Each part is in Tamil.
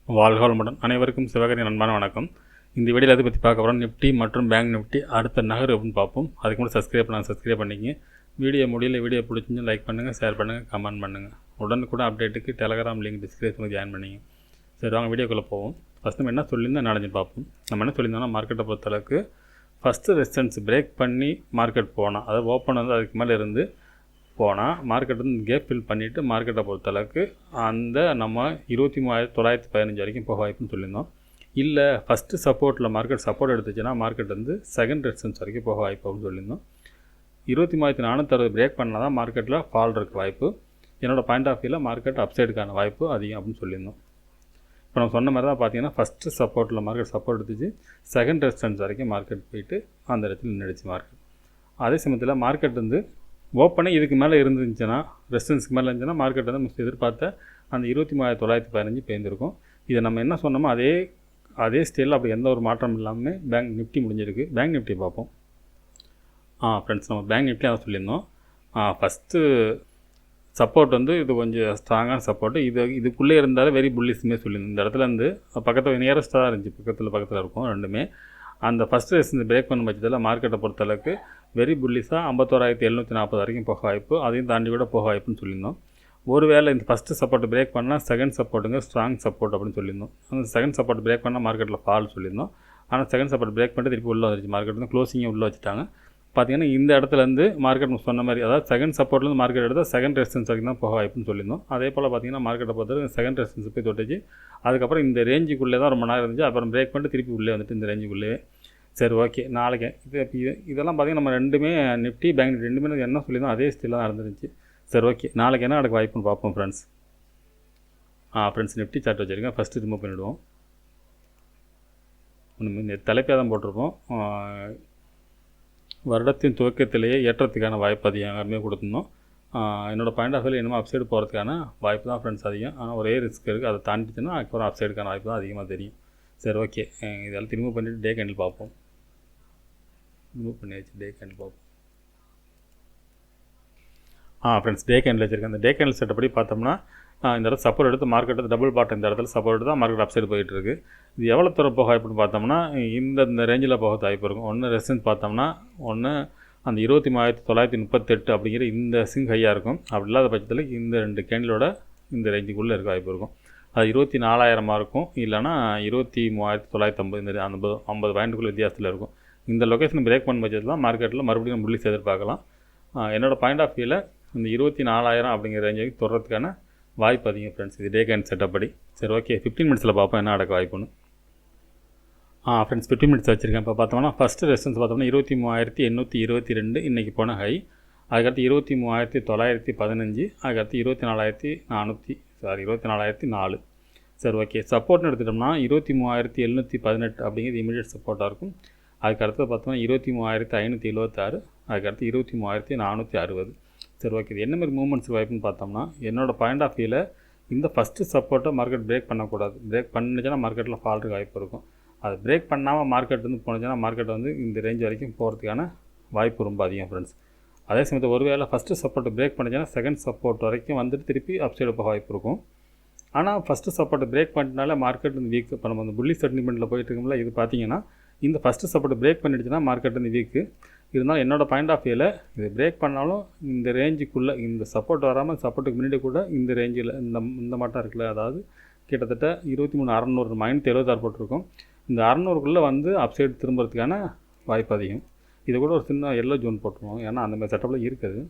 வாழ்க வளமுடன். அனைவருக்கும் சிவகரி அன்பான வணக்கம். இந்த வீடியோவில் அதை பற்றி பார்க்க போகிறோம். நிஃப்டி மற்றும் பேங்க் நிஃப்டி அடுத்த நகர் அப்படின்னு பார்ப்போம். அதுக்கு முன்னாடி சப்ஸ்கிரைப் பண்ணிங்க. வீடியோ முடியல, வீடியோ பிடிச்சிருந்து லைக் பண்ணுங்கள், ஷேர் பண்ணுங்கள், கமெண்ட் பண்ணுங்கள். உடனுக்குடன் அப்டேட்டுக்கு டெலகிராம் லிங்க் டிஸ்கிரிப்ஷனில் ஜாயின் பண்ணிங்க. சரி, வாங்க வீடியோக்குள்ளே போவோம். ஃபஸ்ட் நம்ம என்ன சொல்லியிருந்தோம் நடந்து பார்ப்போம். நம்ம என்ன சொல்லியிருந்தோம்னா, மார்க்கெட்டை பொறுத்தளவுக்கு ஃபஸ்ட்டு ரெசிஸ்டன்ஸ் பிரேக் பண்ணி மார்க்கெட் போனால், அதாவது ஓப்பன் வந்து அதுக்கு மேலே இருந்து போனால் மார்க்கெட் வந்து கேப் ஃபில் பண்ணிவிட்டு மார்க்கெட்டை பொறுத்தளவுக்கு அந்த நம்ம 23,915 வரைக்கும் போக வாய்ப்புன்னு சொல்லியிருந்தோம். இல்லை ஃபஸ்ட்டு சப்போர்ட்டில் மார்க்கெட் சப்போர்ட் எடுத்துச்சுன்னா மார்க்கெட் வந்து செகண்ட் ரெசிஸ்டன்ஸ் வரைக்கும் போக வாய்ப்பு அப்படின்னு சொல்லியிருந்தோம். 23,460 பிரேக் பண்ணால் தான் மார்க்கெட்டில் ஃபால் இருக்க வாய்ப்பு. என்னோடய பாயிண்ட் ஆஃப் வியூவில் மார்க்கெட் அப்சைடுக்கான வாய்ப்பு அதிகம் அப்படின்னு சொல்லியிருந்தோம். இப்போ நம்ம சொன்ன மாதிரி தான் பார்த்தீங்கன்னா, ஃபஸ்ட்டு சப்போர்ட்டில் மார்க்கெட் சப்போர்ட் எடுத்துச்சு, செகண்ட் ரெசிஸ்டன்ஸ் வரைக்கும் மார்க்கெட் போயிட்டு அந்த இடத்துல நின்றுச்சு மார்க்கெட். அதே சமயத்தில் மார்க்கெட் வந்து ஓப்பனே இதுக்கு மேலே இருந்துச்சுன்னா, ரெசிஸ்டன்ஸ்க்கு மேலே இருந்துச்சுன்னா மார்க்கெட் வந்து எதிர்பார்த்த அந்த 23,915 பேர்ந்துருக்கும். இதை நம்ம என்ன சொன்னோமோ அதே ஸ்டேலில் அப்படி எந்த ஒரு மாற்றம் இல்லாமல் பேங்க் நிஃப்டி முடிஞ்சிருக்கு. பேங்க் நிஃப்டி பார்ப்போம். ஃப்ரெண்ட்ஸ், நம்ம பேங்க் நிஃப்டி அதை சொல்லியிருந்தோம். ஃபஸ்ட்டு சப்போர்ட் வந்து இது கொஞ்சம் ஸ்ட்ராங்கான சப்போர்ட்டு. இதுக்குள்ளே இருந்தாலும் வெரி புல்லிஸ்மே சொல்லியிருந்தோம். இந்த இடத்துல இருந்து பக்கத்தில் நியரஸ்ட்டாக தான் இருந்துச்சு, பக்கத்தில் இருக்கும் ரெண்டுமே. அந்த ஃபஸ்ட்டு ரெசிஸ்டன்ஸ் பிரேக் பண்ணும் பட்சத்தில் மார்க்கெட்டை பொறுத்தளவுக்கு வெரி புல்லிஸாக 51,740 வரைக்கும் போக வாய்ப்பு, அதையும் தாண்டி கூட போக வாய்ப்புன்னு சொல்லியிருந்தோம். ஒருவேளை இந்த ஃபஸ்ட்டு சப்போர்ட் பிரேக் பண்ணால் செகண்ட் சப்போர்ட்டுங்க ஸ்ட்ராங் சப்போர்ட் அப்படின்னு சொல்லியிருந்தோம். அந்த செகண்ட் சப்போர்ட் பிரேக் பண்ணால் மார்க்கெட்டில் ஃபால் சொல்லியிருந்தோம். ஆனால் செகண்ட் சப்போர்ட் பிரேக் பண்ணிட்டு திருப்பி உள்ளே வந்துருச்சு. மார்க்கெட் வந்து க்ளோசிங்கும் உள்ளே வச்சுட்டாங்க. பார்த்தீங்கன்னா இந்த இடத்துலேருந்து மார்க்கெட் சொன்ன மாதிரி, அதாவது செகண்ட் சப்போர்ட்லேருந்து மார்க்கெட் எடுத்தால் செகண்ட் ரெசிஸ்டன்ஸ் வரைக்கும் தான் போக வாய்ப்புன்னு சொல்லியிருந்தோம். அதே போல் பார்த்தீங்கன்னா மார்க்கெட்டை பொறுத்தவரை செகண்ட் ரெசிஸ்டன்ஸ் போய் தொட்டுச்சு. அதுக்கப்புறம் இந்த ரேஞ்சுக்குள்ளே தான் ரொம்ப நேரம் இருந்துச்சு. அப்புறம் பிரேக் பண்ணிட்டு திருப்பி உள்ளே வந்துட்டு இந்த ரேஞ்சுக்குள்ளே. சரி, ஓகே. நாளைக்கு இதெல்லாம் பார்த்திங்கன்னா நம்ம ரெண்டுமே நிஃப்டி பேங்க் நிஃப்டி ரெண்டுமே என்ன சொல்லியிருந்தோம் அதே ஸ்டில் தான் நடந்துருந்துச்சு. சரி, ஓகே. நாளைக்கு என்ன நடக்க வாய்ப்புன்னு பார்ப்போம் ஃப்ரெண்ட்ஸ். ஃப்ரெண்ட்ஸ், நிஃப்டி சார்ட் வச்சுருக்கேன். ஃபஸ்ட்டு ரிமூவ் பண்ணிவிடுவோம். இந்த தலைப்பே தான் போட்டிருப்போம். வருடத்தின் துவக்கத்திலேயே ஏற்றத்துக்கான வாய்ப்பு அதிகம் எல்லாருமே கொடுத்துருந்தோம். என்னோடய பாயிண்ட் ஆஃப் வியூவில் என்னமோ அப்சைடு போகிறதுக்கான வாய்ப்பு தான் ஃப்ரெண்ட்ஸ் அதிகம். ஆனால் ஒரே ரிஸ்க் இருக்குது. அதை தாண்டிச்சுன்னா அதுக்கப்புறம் அப்சைடுக்கான வாய்ப்பு தான் அதிகமாக தெரியும். சரி, ஓகே. இதெல்லாம் ரிமூவ் பண்ணிவிட்டு டே கேண்டில் பார்ப்போம். ரிமூவ் பண்ணியாச்சு. டே கேண்டில் பார்ப்போம். ஃப்ரெண்ட்ஸ், டே கேண்டில் வச்சுருக்கேன். அந்த டே கேண்டில் செட்டப்படி பார்த்தோம்னா இந்த இடத்துல சப்போர்ட் எடுத்து மார்க்கெட் வந்து டபுள் பாட்டம் இந்த இடத்துல சப்போர்ட் எடுத்து தான் மார்க்கெட் அப்சைடு போயிட்டு இருக்குது. இது எவ்வளோ தூரம் போக வாய்ப்புன்னு பார்த்தோம்னா இந்த ரேஞ்சில் போக வாய்ப்பு இருக்கும். ஒன்று ரெசிஸ்டன்ஸ் பார்த்தோம்னா அந்த 23,938 அப்படிங்கிற இந்த சிங் ஹையாக இருக்கும். அப்படி இல்லாத பட்சத்தில் இந்த ரெண்டு கேண்டிலோட இந்த ரேஞ்சுக்குள்ளே இருக்க வாய்ப்பு இருக்கும். அது 24,000 இருக்கும், இல்லைனா 23,950 இந்த 50 பாயிண்ட்டுக்குள்ளே வித்தியாசத்தில் இருக்கும். இந்த லொக்கேஷன் பிரேக் பண்ண பட்சத்தில் தான் மார்க்கெட்டில் மறுபடியும் புல்லிஸ் எதிர்பார்க்கலாம். என்னோடய பாயிண்ட் ஆஃப் வியூவில் இந்த 24,000 அப்படிங்கிற ரேஞ்சுக்கு தொடர்றதுக்கான வாய்ப்பு அதிகம் ஃப்ரெண்ட்ஸ். இது டே கேண்ட் செட்டப் படி. சரி, ஓகே. 15 மினிட்ஸில் பார்ப்போம் என்ன நடக்க வாய்ப்புன்னு. ஃப்ரெண்ட்ஸ், 15 மினிட்ஸ் வச்சுருக்கேன். இப்போ பார்த்தோம்னா ஃபஸ்ட்டு ரெசிஸ்டன்ஸ் பார்த்தோம்னா 23,822 இன்றைக்கி போன ஹை. அதுக்கடுத்து 23,915, அதுக்கடுத்து 24,400. சரி, ஓகே. சப்போர்ட்னு எடுத்துட்டோம்னா 23,718 அப்படிங்கிறது இமீடியட் சப்போர்ட்டாக இருக்கும். அதுக்கடுத்து பார்த்தோம்னா 23,576, அதுக்கடுத்து 23,460. சரி, ஓகே. இது என்ன மாதிரி மூவ்மெண்ட்ஸ் வாய்ப்புன்னு பார்த்தோம்னா, என்னோடய பாயிண்ட் ஆஃப் வியூவில் இந்த ஃபஸ்ட்டு சப்போர்ட்டை மார்க்கெட் பிரேக் பண்ணக்கூடாது. பிரேக் பண்ணிச்சுன்னா மார்க்கெட்டில் ஃபால்ட்டுக்கு வாய்ப்பு இருக்கும். அது பிரேக் பண்ணாமல் மார்க்கெட் வந்து போனுச்சுன்னா மார்க்கெட் வந்து இந்த ரேஞ்ச் வரைக்கும் போகிறதுக்கான வாய்ப்பு ரொம்ப அதிகம் ஃப்ரெண்ட்ஸ். அதே சமயத்தில் ஒருவேளை ஃபஸ்ட்டு சப்போர்ட் பிரேக் பண்ணிச்சுன்னா செகண்ட் சப்போர்ட் வரைக்கும் வந்துட்டு திருப்பி அப்சைடு போக வாய்ப்பு இருக்கும். ஆனால் ஃபஸ்ட்டு சப்போர்ட் பிரேக் பண்ணிட்டனால மார்க்கெட் இந்த வீக் இப்போ நம்ம அந்த புல்லி சென்டிமெண்ட்டில் போயிட்டு இருக்கோம்ல, இது பார்த்தீங்கன்னா இந்த ஃபஸ்ட்டு சப்போர்ட் பிரேக் பண்ணிடுச்சுன்னா மார்க்கெட் இந்த வீக்கு இருந்தாலும் என்னோடய பாயிண்ட் ஆஃப் வியூவில் இது பிரேக் பண்ணாலும் இந்த ரேஞ்சுக்குள்ளே இந்த சப்போர்ட் வராமல் சப்போர்ட்டுக்கு முன்னாடி கூட இந்த ரேஞ்சில் இந்த மாட்டம் இருக்குல்ல, அதாவது கிட்டத்தட்ட 23,600 -76 போட்டிருக்கோம். இந்த 600க்குள்ளே வந்து அப்சைடு திரும்புறதுக்கான வாய்ப்பு அதிகம். இது கூட ஒரு சின்ன எல்லோ ஜோன் போட்டுருவோம், ஏன்னா அந்த மாதிரி செட்டப்பில் இருக்குது.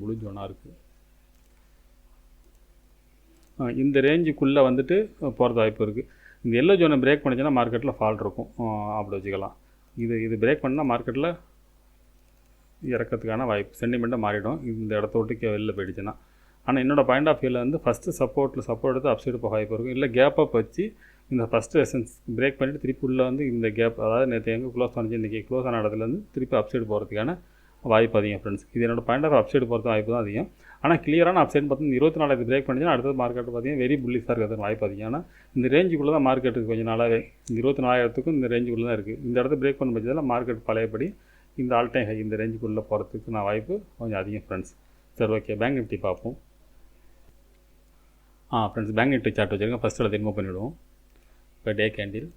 ப்ளூ ஜோனாக இருக்குது. இந்த ரேஞ்சுக்குள்ளே வந்துட்டு போகிறது வாய்ப்பு இருக்குது. இந்த எல்லோ ஜோனை பிரேக் பண்ணிச்சுன்னா மார்க்கெட்டில் ஃபால்ட் இருக்கும், அப்படி வச்சுக்கலாம். இது பிரேக் பண்ணால் மார்க்கெட்டில் இறக்கிறதுக்கான வாய்ப்பு சென்டிமெண்ட்டாக மாறிடும் இந்த இடத்த விட்டு வெளில போயிடுச்சுன்னா. ஆனால் என்னோடய பாயிண்ட் ஆஃப் வியூவில் வந்து ஃபஸ்ட்டு சப்போர்ட் எடுத்து அப்சைடு போக வாய்ப்பு இருக்கும். இல்லை கேப் அப் வச்சு இந்த ஃபஸ்ட்டு ரெசிஸ்டன்ஸ் பிரேக் பண்ணிவிட்டு திருப்பி உள்ளே வந்து இந்த கேப், அதாவது நேற்று எங்கே க்ளோஸ் ஆனிச்சு இன்றைக்கி க்ளோஸ் ஆன இடத்துலேருந்து திருப்பி அப்சைடு போகிறதுக்கான வாய்ப்பு அதிகம் ஃப்ரெண்ட்ஸ். இது என்னோடய பாயிண்ட் ஆஃப் அப்சைடு போகிறது வாய்ப்பு தான் அதிகம். ஆனால் கிளியரான அப்சைடு பார்த்தீங்கன்னா 24 பிரேக் பண்ணிச்சுன்னா அடுத்தது மார்க்கெட் பார்த்தீங்கன்னா வெரி புல்லிஸாக இருக்கிறது வாய்ப்பு அதிகம். ஆனால் இந்த ரேஞ்சுக்குள்ளே தான் மார்க்கெட்டுக்கு கொஞ்சம் நாளாகவே 24,000க்கும் இந்த ரேஞ்சுக்குள்ளே தான் இருக்குது. இந்த இடத்த பிரேக் பண்ண பட்சத்தில் மார்க்கெட் பழையபடி இந்த ஆல் டைம் ஹை இந்த ரேஞ்சுக்குள்ளே போகிறதுக்கு நான் வாய்ப்பு கொஞ்சம் அதிகம் ஃப்ரெண்ட்ஸ். சரி, ஓகே. பேங்க் நிஃப்டி பார்ப்போம். ஃப்ரெண்ட்ஸ் பேங்க் நிஃப்டி சார்ட் வச்சுருக்கேன். ஃபஸ்ட்டு அதை ரிமூவ் பண்ணிவிடுவோம். இப்போ டே கேண்டில்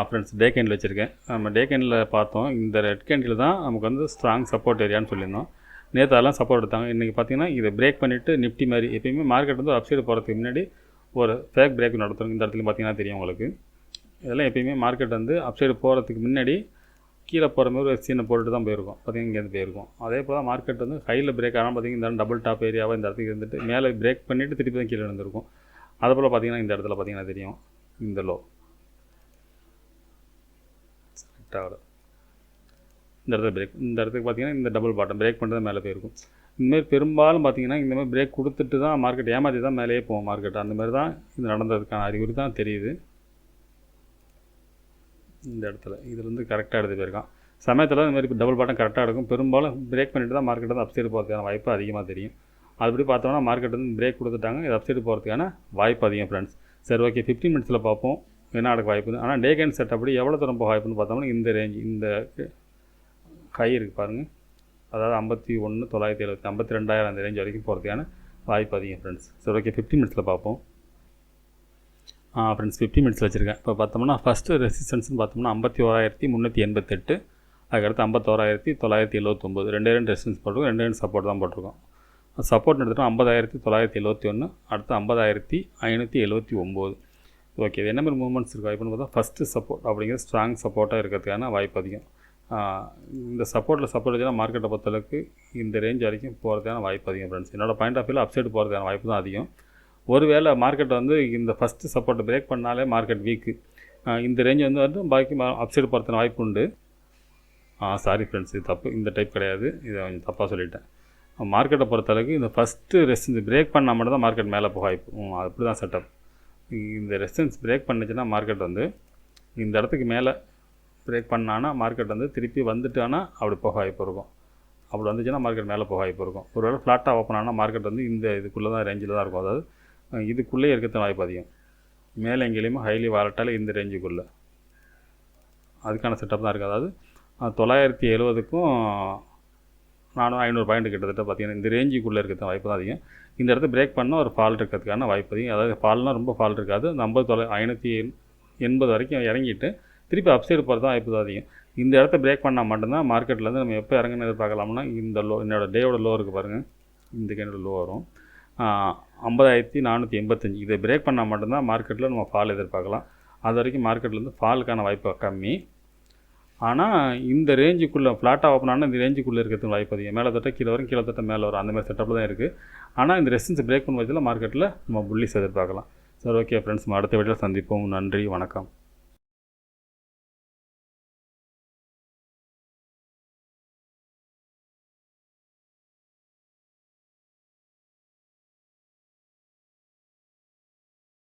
ஃப்ரெண்ட்ஸ் டே கேண்டில் வச்சுருக்கேன். நம்ம டே கேண்டில் பார்த்தோம், இந்த ரெட் கேண்டில் தான் நமக்கு வந்து ஸ்ட்ராங் சப்போர்ட் ஏரியான்னு சொல்லியிருந்தோம். நேற்று அதெல்லாம் சப்போர்ட் எடுத்தாங்க. இன்றைக்கி பார்த்திங்கன்னா இதை பிரேக் பண்ணிவிட்டு நிஃப்டி மாதிரி எப்பயுமே மார்க்கெட் வந்து அப்சைடு போகிறதுக்கு முன்னாடி ஒரு ஃபேக் பிரேக் நடத்தும். இந்த இடத்துல பார்த்திங்கன்னா தெரியும் உங்களுக்கு. இதெல்லாம் எப்பயுமே மார்க்கெட் வந்து அப்சைடு போகிறதுக்கு முன்னாடி கீழே போகிற மாதிரி ஒரு சீனை போட்டுட்டு தான் போயிருக்கும். பார்த்திங்கன்னா இங்கேருந்து போயிருக்கும். அதே போல் மார்க்கெட் வந்து ஹையில் பிரேக் ஆனால் பார்த்திங்கன்னா இந்த டபுள் டாப் ஏரியாவை இந்த இடத்துக்கு இருந்துட்டு மேலே பிரேக் பண்ணிவிட்டு திருப்பி தான் கீழே இருந்திருக்கும். அதே போல் பார்த்திங்கன்னா இந்த இடத்துல பார்த்திங்கன்னா தெரியும் இந்த லோ செலக்ட் ஆகலை. இந்த இடத்துல பிரேக், இந்த இடத்துக்கு பார்த்திங்கன்னா இந்த டபுள் பாட்டம் பிரேக் பண்ணிட்டு தான் மேலே போயிருக்கும். இந்தமாதிரி பெரும்பாலும் பார்த்திங்கன்னா இந்தமாதிரி பிரேக் கொடுத்துட்டு தான் மார்க்கெட் ஏமாற்றி தான் மேலேயே போகும் மார்க்கெட். அந்தமாதிரி தான் இது நடந்ததுக்கான அறிகுறி தான் தெரியுது. இந்த இடத்துல இதில் வந்து கரெக்டாக எடுத்து போயிருக்கான். சமயத்தில் இந்த மாதிரி டபுள் பாட்டம் கரெக்டாக எடுக்கும். பெரும்பாலும் பிரேக் பண்ணிட்டு தான் மார்க்கெட் வந்து அப்சைடு போகிறதுக்கான வாய்ப்பு அதிகமாக தெரியும். அதுபடி பார்த்தோம்னா மார்க்கெட் வந்து பிரேக் கொடுத்துட்டாங்க, இது அப்சைடு போகிறதுக்கான வாய்ப்பு அதிகம் ஃப்ரெண்ட்ஸ். சரி, ஓகே, 15 மினிட்ஸில் பார்ப்போம் என்ன நடக்க வாய்ப்புன்னு. ஆனால் டே கேண்ட் செட் அப்படி எவ்வளோ தூரம் போக வாய்ப்புன்னு பார்த்தோம்னா இந்த ரேஞ்ச், இந்த ஹை இருக்குது பாருங்கள், அதாவது 51,970 52,000 அந்த ரேஞ்ச் வரைக்கும் போகிறதுக்கான வாய்ப்பு அதிகம் ஃப்ரெண்ட்ஸ். சரி, ஓகே, 15 மினிட்ஸில் பார்ப்போம். ஃப்ரெண்ட்ஸ் 50 மினிட்ஸில் வச்சுருக்கேன். இப்போ பார்த்தோம்னா ஃபஸ்ட்டு ரெசிஸ்டன்ஸ்னு பார்த்தோம்னா 51,388, அதுக்கடுத்து 51,979, 2 ரெசிஸ்டன்ஸ் போட்டிருக்கோம், 2 சப்போர்ட் தான் போட்டிருக்கோம். சப்போர்ட் எடுத்துகிட்டோம் 50,971, அடுத்து 50,579. ஓகே, இது என்ன மாதிரி மூவ்மெண்ட்ஸ் இருக்குது வாய்ப்புன்னு பார்த்தா ஃபஸ்ட்டு சப்போர்ட் அப்படிங்கிறது ஸ்ட்ராங் சப்போர்ட்டாக இருக்கிறதுக்கான வாய்ப்பு அதிகம். இந்த சப்போர்ட்டில் சப்போர்ட் வச்சுன்னா மார்க்கெட்டை பொறுத்தளவுக்கு இந்த ரேஞ்ச் வரைக்கும் போகிறதுக்கான வாய்ப்பு அதிகம் ஃப்ரெண்ட்ஸ். என்னோட பாயிண்ட் ஆஃப் வியூவில் அப்சைடு போகிறதுக்கான வாய்ப்பு தான் அதிகம். ஒருவேளை மார்க்கெட் வந்து இந்த ஃபஸ்ட்டு சப்போர்ட்டை பிரேக் பண்ணாலே மார்க்கெட் வீக்கு, இந்த ரேஞ்ச் வந்து பாக்கி அப்சைடு போகிறதுக்கான வாய்ப்பு உண்டு. சாரி ஃப்ரெண்ட்ஸ், இது தப்பு, இந்த டைப் கிடையாது, இதை கொஞ்சம் தப்பாக சொல்லிட்டேன். மார்க்கெட்டை பொறுத்தளவுக்கு இந்த ஃபஸ்ட்டு ரெசிஸ்டன்ஸ் பிரேக் பண்ணால் மட்டும் தான் மார்க்கெட் மேலே போக வாய்ப்பு. அப்படி தான் செட்டப். இந்த ரெசிஸ்டன்ஸ் பிரேக் பண்ணிச்சுன்னா மார்க்கெட் வந்து இந்த இடத்துக்கு மேலே பிரேக் பண்ணான்னா மார்க்கெட் வந்து திருப்பி வந்துட்டானா அப்படி போக வாய்ப்பு இருக்கும். அப்படி வந்துச்சுன்னா மார்க்கெட் மேலே போக வாய்ப்பு இருக்கும். ஒரு வேளை ஃப்ளாட்டாக ஓப்பன் ஆனால் மார்க்கெட் வந்து இந்த இதுக்குள்ளே தான் ரேஞ்சில் தான் இருக்கும். அதாவது இதுக்குள்ளே இருக்கிறது வாய்ப்பு அதிகம். மேலே எங்கேயுமே ஹைலி வாலட்டால் இந்த ரேஞ்சுக்குள்ளே அதுக்கான செட்டப் தான் இருக்குது. அதாவது 970க்கும் 500 பாயிண்ட் கிட்டத்தட்ட பார்த்திங்கன்னா இந்த ரேஞ்சுக்குள்ளே இருக்கிறது வாய்ப்பு தான் அதிகம். இந்த இடத்த பிரேக் பண்ணால் ஒரு ஃபால் இருக்கிறதுக்கான வாய்ப்பு அதிகம். அதாவது ஃபால்னால் ரொம்ப ஃபால் இருக்காது. 580 வரைக்கும் இறங்கிட்டு திருப்பி அப்சைடு போகிறது தான் வாய்ப்பு தான் அதிகம். இந்த இடத்த பிரேக் பண்ணால் மட்டும்தான் மார்க்கெட்லேருந்து நம்ம எப்போ இறங்குன்னு எதிர்பார்க்கலாம்னா இந்த லோ, என்னோடய டேயோட லோ இருக்குது பாருங்கள், இந்த கேண்டோட லோ வரும் 50,485. இதை பிரேக் பண்ணால் மட்டும்தான் மார்க்கெட்டில் நம்ம ஃபால் எதிர்பார்க்கலாம். அது வரைக்கும் மார்க்கெட்லேருந்து ஃபாலுக்கான வாய்ப்பு கம்மி. ஆனால் இந்த ரேஞ்சுக்குள்ளே ஃப்ளாட்டாக ஓப்பன் ஆனால் இந்த ரேஞ்சுக்குள்ளே இருக்கிறதுக்கு வாய்ப்பு அதிகம். மேலே தொட்ட கீழே வரும், கீழே தொட்ட மேலே வரும், அந்த மாதிரி செட்டப்பில் தான் இருக்குது. ஆனால் இந்த ரெசிஸ்டன்ஸ் பிரேக் பண்ணும் பட்சத்தில் மார்க்கெட்டில் நம்ம புல்லிஸ் எதிர்பார்க்கலாம். சரி, ஓகே ஃப்ரெண்ட்ஸ், நம்ம அடுத்த வீடியோவில் சந்திப்போம். நன்றி, வணக்கம்.